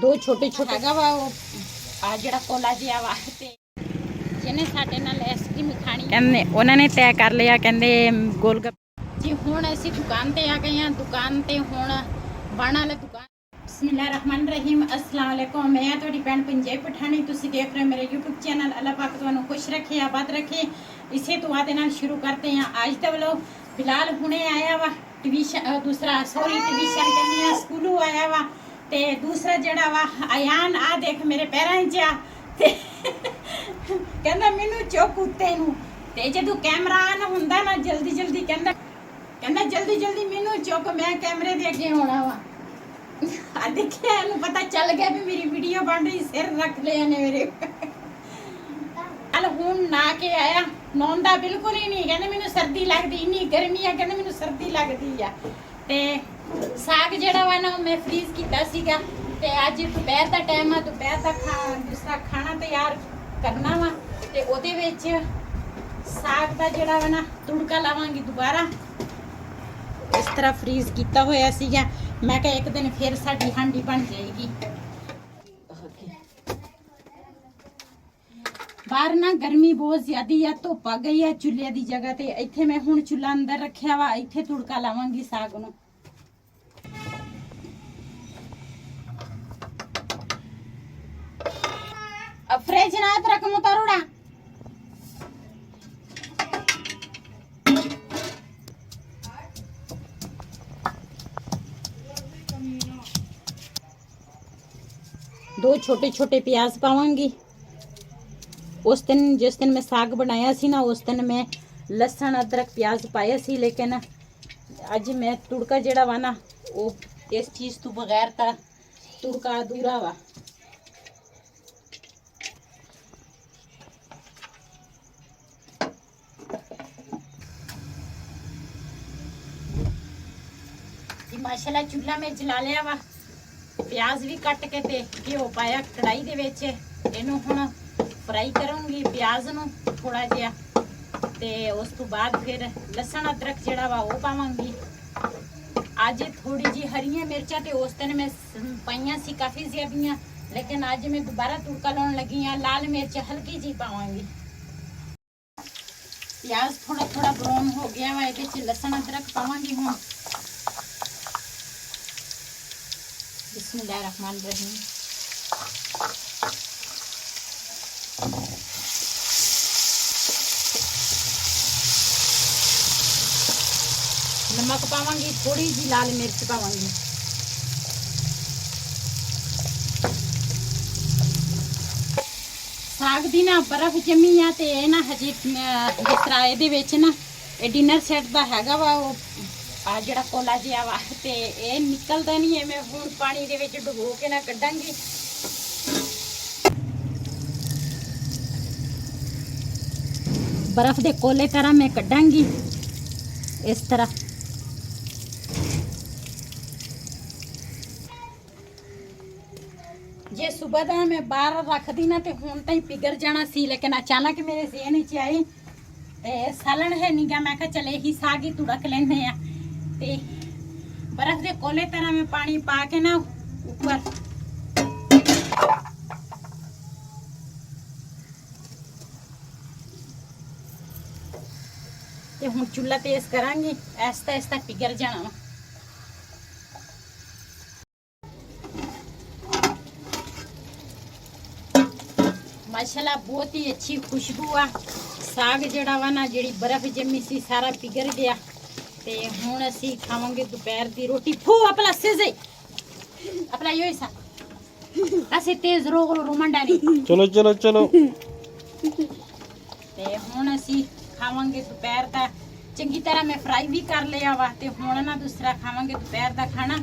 ਦੋ ਛੋਟੇ ਛੋਟੇ ਹੈਗਾ ਵਾ ਉਹ ਆ ਜਿਹੜਾ ਕੋਲਾ ਜਿਹਾ ਵਾ ਤੇ ਜਿਹਨੇ ਸਾਡੇ ਨਾਲ ਆਈਸਕ੍ਰੀਮ ਖਾਣੀ ਕਹਿੰਦੇ ਉਹਨਾਂ ਨੇ ਤੈਅ ਕਰ ਲਿਆ ਕਹਿੰਦੇ ਗੋਲ ਗੱਪੇ ਜੀ। ਹੁਣ ਅਸੀਂ ਦੁਕਾਨ ਤੇ ਆ ਗਏ ਹਾਂ। ਦੁਕਾਨ ਤੇ ਹੁਣ ਬਣ ਵਾਲਾ ਦੁਕਾਨ। ਬਿਸਮਿल्लाहिर्रहमानिर्रहीम अस्सलाम वालेकुम। मैं थोड़ी भैन पंजाबी पठानी तुसी देख रहे हो मेरे यूट्यूब चैनल। अल्लाह पाक तुहानू खुश रखे आबाद रखे। इसे दुआ दे नाल शुरू करते हैं आज दा व्लॉग। बिलाल हुणे आया वा ट्यूशन दूसरा सॉरी ट्यूशन करनी स्कूलों आया वा ते दूसरा जड़ा वा अयान आ देख मेरे पैरां च आ ते कहंदा मैनू चुक उत्ते नू ते जदों कैमरा ऑन हुंदा ना जल्दी जल्दी कहंदा जल्दी जल्दी मैनू चुक मैं कैमरे दे अगे होना वा। देखिए पता चल गया भी मेरी वीडियो बन रही सिर रख लिया ने मेरे कल हूं ना के आया नौंदा बिल्कुल ही नहीं कहने मैनू सर्दी लगती इन्नी गर्मी है कहने मैनू सर्दी लगती है। ते साग जेड़ा वा ना मैं फ्रीज किया सीगा ते अज दोपहर का टाइम है दोपहर का दूसरा खाना तैयार करना वा ते ओदे विच साग का जेड़ा वा ना तुड़का लावांगी दोबारा इस तरह फ्रीज किया होया सीगा। मैं कहा एक दिन फिर साडी हांडी बन जाएगी। बाहर ना गर्मी बहुत ज्यादा है धुप आ गई है चुल्हे की जगह ते इत्थे मैं हुण चुल्हा अंदर रखिया वा इत्थे तुड़का लावांगी साग नूं। अब फ्रिज ना रख मुतारोड़ा दो छोटे छोटे प्याज पावांगी। उस दिन जिस दिन मैं साग बनाया सी ना उस दिन मैं लसन अदरक प्याज पाया सी लेकिन अज मैं तुड़का जेड़ा वा ना वो इस चीज़ तो बगैर ता तुड़का अधूरा वा। माशाल्लाह चूल्हा में जला लिया वा प्याज भी कट के ते घ्यो पाया कढ़ाई दे विच इहनूं हुण फ्राई करूंगी प्याज नूं थोड़ा जिहा ते उस तो बाद फिर लसन अदरक जिहड़ा वा वो पावांगी। अज थोड़ी जी हरियां मिर्चां ते उस दिन मैं पाईयां सी काफ़ी ज़्यादा लेकिन अज मैं दोबारा तुड़का लाउण लगी हाँ लाल मिर्च हल्की जी पावांगी। प्याज थोड़ा थोड़ा ब्राउन हो गया वा इहदे च लसन अदरक पावांगी हुण। बिस्मिल्लाहिर्रहमानिर्रहीम। नमक पावांगी थोड़ी जी लाल मिर्च पावांगी। साग दी ना बर्फ जमी आ ते ना हजे जिस तरह इहदे विच ना डिनर सेट दा हैगा वा वो आ जड़ा कोला जिहा वा ते ये निकलदा नहीं है। मैं हुण पानी दे विच डुबो के ना कड्डांगी। बर्फ दे कोले तरह मैं कड्डांगी इस तरह। जे सुबह दा मैं बाहर रख दी ना ते हुण ताईं पिघल जाना सी लेकिन अचानक मेरे ज़हन च आई ते सालन है नीगा मैं कहा चले ही साग ही तुड़क लेंदे आ ते बर्फ दे कोले तरह में पानी पा के ना ऊपर ते हुण चूल्हा तेज करांगी ऐसा ऐसा पिघल जाना वा। माशाल्लाह बहुत ही अच्छी खुशबू आ साग जड़ा वा ना जी बर्फ जमी सी सारा पिघल गया ते हुण असी खावांगे दोपहर दी रोटी। फू अपना सेजे अपना यो सा ऐसे तेज रोग रोमंडा नहीं चलो चलो चलो ते हुण असी खावांगे दोपहर दा चंगी तरह मैं फ्राई भी कर लिया वा ते हुण ना दूसरा खावांगे दोपहर दा खाना।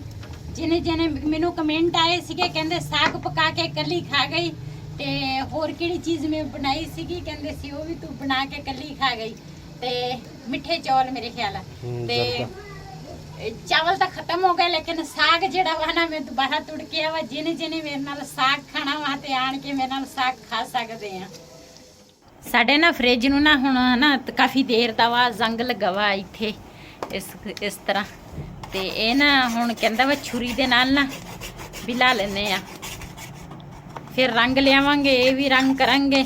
जिने जिने मैनू कमेंट आए सीगे कहंदे साग पका के कली खा गई ते होर किहड़ी चीज़ मैं बनाई सीगी कहंदे सी वो भी तू बना के कली खा गई ते मिठे चौल मेरे ख्याल ते चावल तो खत्म हो गए लेकिन साग जेड़ा वा ना मैं दोबारा तुड़ के आवा। जिने जिने मेरे नाल साग खाना वा ते आण के मेरे नाल साग खा सकते हैं। साडे ना फ्रिज नूं ना हुण ना काफ़ी देर दा वा जंग लगा वा इत्थे इस तरह ते ये ना हुण कहंदा वा छुरी दे नाल ना बिला लैने आ फिर रंग लियावांगे, ये भी रंग करांगे।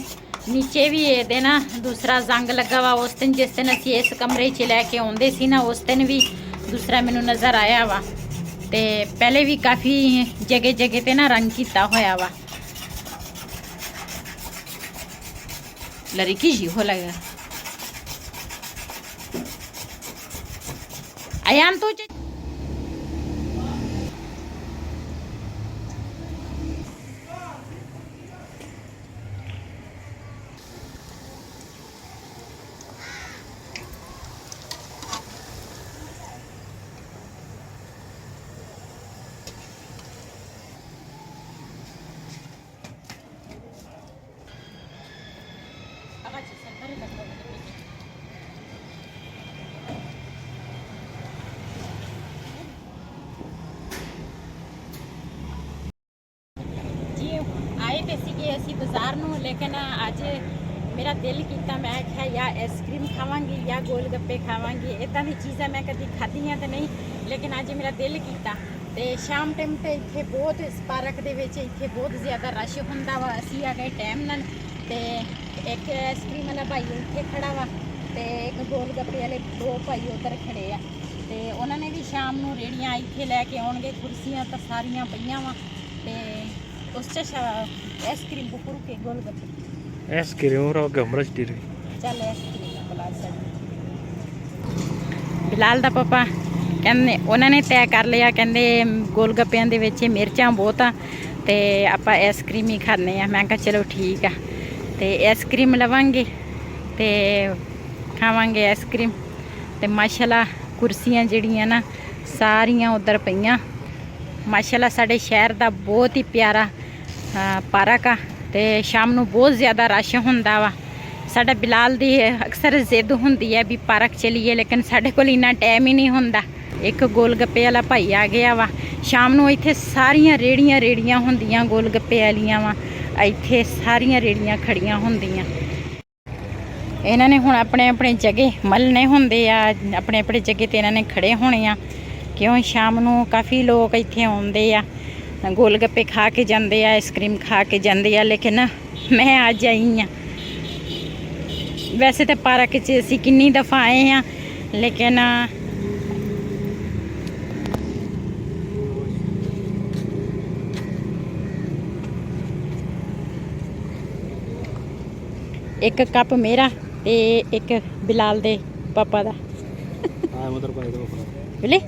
नीचे भी ये देना दूसरा जंग लगा वा। उस दिन जिस दिन असी इस कमरे च लैके आउंदे सी ना, उस दिन भी दूसरा मैनू नज़र आया वा। ते पहले भी काफ़ी जगह जगह ते ना रंग किया होया वा। लड़की जी हो लगा अयान तो असी बाजार नूं, लेकिन अज मेरा दिल किया, मैं आख्या या आइसक्रीम खावांगी या गोल गप्पे खावांगी। इदां दी चीज़ां मैं कभी खाधियां तो नहीं, लेकिन अज मेरा दिल किया। तो शाम टाइम तो इत्थे बहुत इस पार्क दे विच इत्थे बहुत ज़्यादा रश हुंदा वा। असी आ गए टाइम नाल। ते एक आइसक्रीम वाला भाई इत्थे खड़ा वा, ते एक गोल गप्पे वाले दो भाई उधर खड़े आ। ते उन्होंने भी शाम नूं रेड़ियां इत्थे लैके आउणगे। कुर्सियां तो सारियां पईयां वा। ते उस आइसक्रीम को के गोल गप्पे आइसक्रीम और गमरस डी चल आइसक्रीम बिलाल दा पापा कहंदे उन्होंने तय कर लिया, कहंदे गोल गप्पियां दे विच मिर्चां बहुत आ ते आपां आइसक्रीम ही खाने आ। मैं कहा चलो ठीक आ। ते आइसक्रीम लवांगे ते खावांगे आइसक्रीम। ते माशाल्लाह कुर्सियां जिहड़ियां ना सारियां उधर पईयां। माशाल्लाह साडे शहर दा बहुत ही प्यारा पार्क आ। ते शाम नूं बहुत ज़्यादा रश हुंदा वा। साडा बिलाल दी अक्सर जिद हुंदी है भी पार्क चलीए, लेकिन साडे कोल इन्ना टाइम ही नहीं हुंदा। एक गोल गप्पे वाला भाई आ गया वा। शाम नूं इत्थे सारियां रेड़ियां हुंदियां गोल गप्पे वालियां वा। इत्थे सारियां रेड़ियां खड़ियां हुंदियां। इन्हां ने हुण अपने अपने जगह मलने हुंदे आ, अपने अपने जगह ते इन्हां ने खड़े होने आ। क्यों शाम नूं काफ़ी लोग इत्थे आउंदे आ, गोल गप्पे खा के जाते हैं, आइसक्रीम खा के जाते हैं। लेकिन मैं अज आई हाँ। वैसे तो पार्क च असी किन्नी दफ़ा आए हैं, लेकिन एक कप मेरा ते एक बिलाल दे पापा दा बोले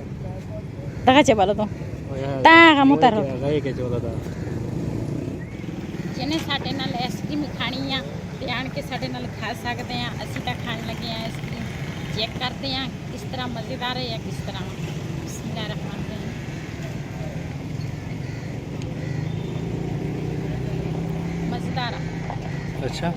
तका चबालो तो जिन्हें साडे नाल आइसक्रीम खानी आ ते आण के साडे नाल खा सकते हैं। असी तो खाण लगे हैं आइसक्रीम, चेक करते हैं किस तरह मज़ेदार है या किस तरह। बिस्मिल्लाहिर्रहमानिर्रहीम। मज़ेदार अच्छा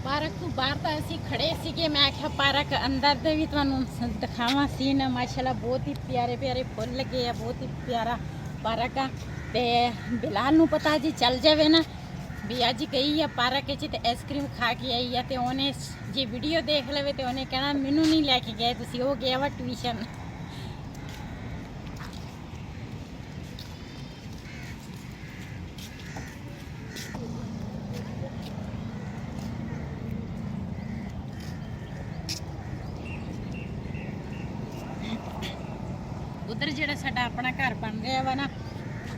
पार्क तो बाहर तो असी खड़े सीगे। मैं आख्या पार्क अंदर दे भी तुहानूं दिखावां सीन। माशाल्लाह बहुत ही प्यारे प्यारे फुल लगे आ, बहुत ही प्यारा पार्क आ। ते बिलाल नूं पता जी चल जावे ना भी अज गई है पार्क च ते आइसक्रीम खा के आई है, तो उन्हें जे वीडियो देख लवे तो उन्हें कहना मैनू नहीं लैके गए तुसीं, वो गया वा ट्यूशन। उधर जो साडा अपना घर बन रहा वा ना,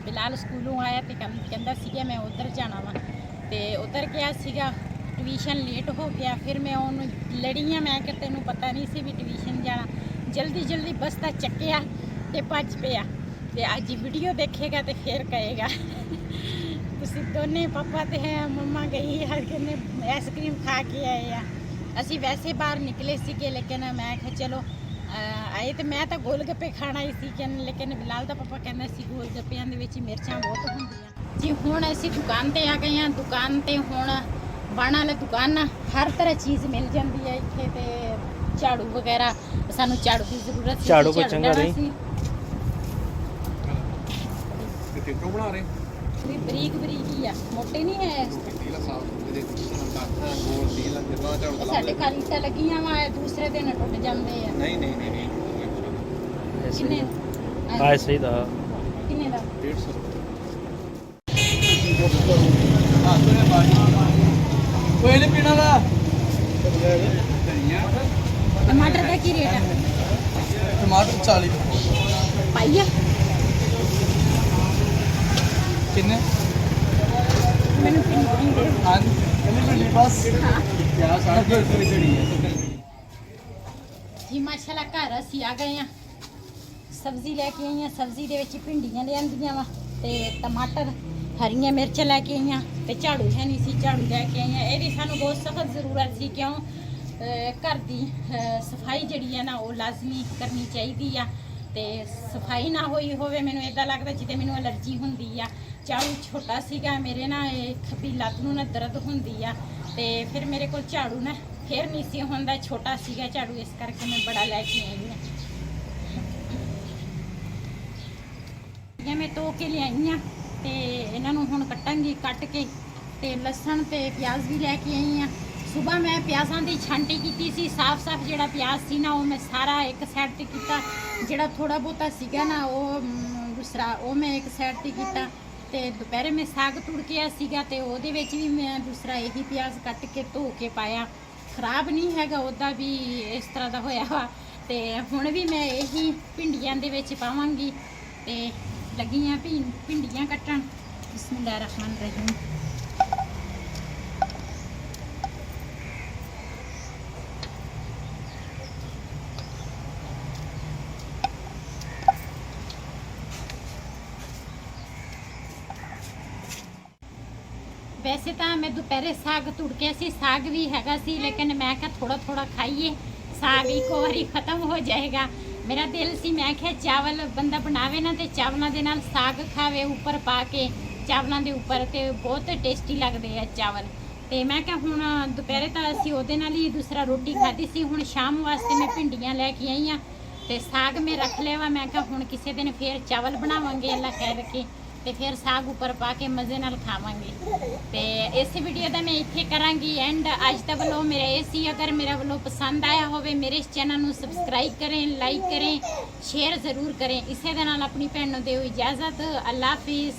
बिलाल स्कूलों आया तो कहता सीगा मैं उधर जाना वा। तो उधर गया सीगा, ट्यूशन लेट हो गया। फिर मैं उन्होंने लड़ी हाँ, मैं कि तेनों पता नहीं सी भी ट्यूशन जाना। जल्दी जल्दी बस का चक्या तो भज पिया। तो अज वीडियो देखेगा तो फिर कहेगा तुसीं दोने पापा तो है मम्मा गई हर कहने आइसक्रीम खा के आए आ। असी वैसे बाहर निकले सीगे, लेकिन मैं आख्या चलो आए तो मैं तो गोल गप्पे खाना ही सी, लेकिन बिलाल का पापा कहना सी गोल गप्पियां दे विच मिर्चां बहुत होंदियां जी। हुण असी दुकान ते आ गए हैं। दुकान ते हुण बण वाले दुकान हर तरह चीज़ मिल जाती है इत्थे। ते झाड़ू वगैरह सानू झाड़ू की जरूरत सी, झाड़ू को चंगा नहीं बना रहे बरीक बरीक ही आ, मोटे नहीं है। साढ़े घर ईटा लगियां वा, दूसरे दिन टुट जाते हैं। नहीं नहीं नहीं ऐसे किन्ने ही हाँ ऐसे ही था किन्ने दा 150 कोई नहीं पीना दा टमाटर का की रेट है टमाटर 40 पाइया किन्ने मैंने पिंडी दे हाँ किन्ने बस क्या 60 रुपए चढ़ी है ਜੀ ਮਾਸ਼ਾਅੱਲਾ ਘਰ ਅਸੀਂ ਆ ਗਏ ਆ ਸਬਜ਼ੀ ਲੈ ਕੇ ਆਈਆਂ ਸਬਜ਼ੀ ਦੇ ਵਿੱਚ ਭਿੰਡੀਆਂ ਲਿਆਂਦੀਆਂ ਵਾ ਤੇ ਟਮਾਟਰ ਹਰੀਆਂ ਮਿਰਚਾਂ ਲੈ ਕੇ ਆਈਆਂ ਤੇ ਝਾੜੂ ਹੈ ਨਹੀਂ ਸੀ ਝਾੜੂ ਲੈ ਕੇ ਆਈਆਂ ਇਹਦੀ ਸਾਨੂੰ ਬਹੁਤ ਸਖਤ ਜ਼ਰੂਰਤ ਸੀ ਕਿਉਂ ਘਰ ਦੀ ਸਫਾਈ ਜਿਹੜੀ ਹੈ ਨਾ ਉਹ ਲਾਜ਼ਮੀ ਕਰਨੀ ਚਾਹੀਦੀ ਆ ਤੇ ਸਫਾਈ ਨਾ ਹੋਈ ਹੋਵੇ ਮੈਨੂੰ ਇਦਾਂ ਲੱਗਦਾ ਜਿੱਤੇ ਮੈਨੂੰ ਅਲਰਜੀ ਹੁੰਦੀ ਆ ਝਾੜੂ ਛੋਟਾ ਸੀਗਾ ਮੇਰੇ ਨਾ ਇਹ ਖੱਬੀ ਲੱਤ ਨੂੰ ਨਾ ਦਰਦ ਹੁੰਦੀ ਆ ਤੇ ਫਿਰ ਮੇਰੇ ਕੋਲ ਝਾੜੂ ਨਾ ਫਿਰ ਨਹੀਂ ਸੀ ਹੁੰਦਾ ਛੋਟਾ ਸੀਗਾ ਝਾੜੂ ਇਸ ਕਰਕੇ ਮੈਂ ਬੜਾ ਲੈ ਕੇ ਆਈ ਹਾਂ ਇਹ ਮੈਂ ਧੋ ਕੇ ਲਿਆਈ ਹਾਂ ਤੇ ਇਹਨਾਂ ਨੂੰ ਹੁਣ ਕੱਟਾਂਗੀ ਕੱਟ ਕੇ ਤੇ ਲਸਣ ਤੇ ਪਿਆਜ਼ ਵੀ ਲੈ ਕੇ ਆਈ ਹਾਂ ਸਵੇਰ ਮੈਂ ਪਿਆਜ਼ਾਂ ਦੀ ਛਾਂਟੀ ਕੀਤੀ ਸੀ ਸਾਫ਼ ਜਿਹੜਾ ਪਿਆਜ਼ ਸੀ ਨਾ ਉਹ ਮੈਂ ਸਾਰਾ ਇੱਕ ਸਾਈਡ ਤੇ ਕੀਤਾ ਜਿਹੜਾ ਥੋੜਾ ਬਹੁਤਾ ਸੀਗਾ ਨਾ ਉਹ ਦੂਸਰਾ ਉਹ ਮੈਂ ਇੱਕ ਸਾਈਡ ਤੇ ਕੀਤਾ ਤੇ ਦੁਪਹਿਰੇ ਮੈਂ ਸਾਗ ਤੁੜਕਿਆ ਸੀਗਾ ਤੇ ਉਹਦੇ ਵਿੱਚ ਵੀ ਮੈਂ ਦੂਸਰਾ ਇਹੀ ਪਿਆਜ਼ ਕੱਟ ਕੇ ਧੋ ਕੇ ਪਾਇਆ ਖਰਾਬ ਨਹੀਂ ਹੈਗਾ ਉਹਦਾ ਵੀ ਇਸ ਤਰ੍ਹਾਂ ਦਾ ਹੋਇਆ ਵਾ ਤੇ ਹੁਣ ਵੀ ਮੈਂ ਇਹੀ ਭਿੰਡੀਆਂ ਦੇ ਵਿੱਚ ਪਾਵਾਂਗੀ ਤੇ ਲੱਗੀਆਂ ਭਿੰਡੀਆਂ ਕੱਟਣ ਬਿਸਮਿਲ੍ਲਾਹਿਰ ਰਹਿਮਾਨ ਰਹੀਮ ਵੈਸੇ ਤਾਂ ਮੈਂ ਦੁਪਹਿਰੇ ਸਾਗ ਤੁੜਕਿਆ ਸੀ ਸਾਗ ਵੀ ਹੈਗਾ ਸੀ ਲੇਕਿਨ ਮੈਂ ਕਿਹਾ ਥੋੜਾ ਥੋੜਾ ਖਾਈਏ ਸਾਗ ਇੱਕੋ ਵਾਰੀ ਖਤਮ ਹੋ ਜਾਏਗਾ ਮੇਰਾ ਦਿਲ ਸੀ ਮੈਂ ਕਿਹਾ ਚਾਵਲ ਬੰਦਾ ਬਣਾਵੇ ਨਾ ਤੇ ਚਾਵਲਾਂ ਦੇ ਨਾਲ ਸਾਗ ਖਾਵੇ ਉੱਪਰ ਪਾ ਕੇ ਚਾਵਲਾਂ ਦੇ ਉੱਪਰ ਤੇ ਬਹੁਤ ਟੇਸਟੀ ਲੱਗਦੇ ਆ ਚਾਵਲ ਤੇ ਮੈਂ ਕਿਹਾ ਹੁਣ ਦੁਪਹਿਰੇ ਤਾਂ ਅਸੀਂ ਉਹਦੇ ਨਾਲ ਹੀ ਦੂਸਰਾ ਰੋਟੀ ਖਾਧੀ ਸੀ ਹੁਣ ਸ਼ਾਮ ਵਾਸਤੇ ਮੈਂ ਭਿੰਡੀਆਂ ਲੈ ਕੇ ਆਈ ਆ ਤੇ ਸਾਗ ਮੈਂ ਰੱਖ ਲਿਆ ਵਾ ਮੈਂ ਕਿਹਾ ਹੁਣ ਕਿਸੇ ਦਿਨ ਫੇਰ ਚਾਵਲ ਬਣਾਵਾਂਗੇ ਅੱਲਾ ਖੈਰ ਰੱਖੇ ਤੇ ਫਿਰ ਸਾਗ ਉੱਪਰ ਪਾ ਕੇ ਮਜ਼ੇ ਨਾਲ ਖਾਵਾਂਗੇ ਤੇ ਇਸ ਵੀਡੀਓ ਦਾ ਮੈਂ ਇੱਥੇ ਕਰਾਂਗੀ ਐਂਡ ਅੱਜ ਦਾ ਵੱਲੋਂ ਮੇਰਾ ਇਹ ਸੀ ਅਗਰ ਮੇਰਾ ਵੱਲੋਂ ਪਸੰਦ ਆਇਆ ਹੋਵੇ ਮੇਰੇ ਇਸ ਚੈਨਲ ਨੂੰ ਸਬਸਕ੍ਰਾਈਬ ਕरें ਲਾਈਕ ਕरें ਸ਼ੇਅਰ ਜ਼ਰੂਰ ਕरें ਇਸੇ ਦੇ ਨਾਲ ਆਪਣੀ ਭੈਣ ਨੂੰ ਦਿਓ ਇਜਾਜ਼ਤ ਅੱਲਾ ਹਾਫਿਜ਼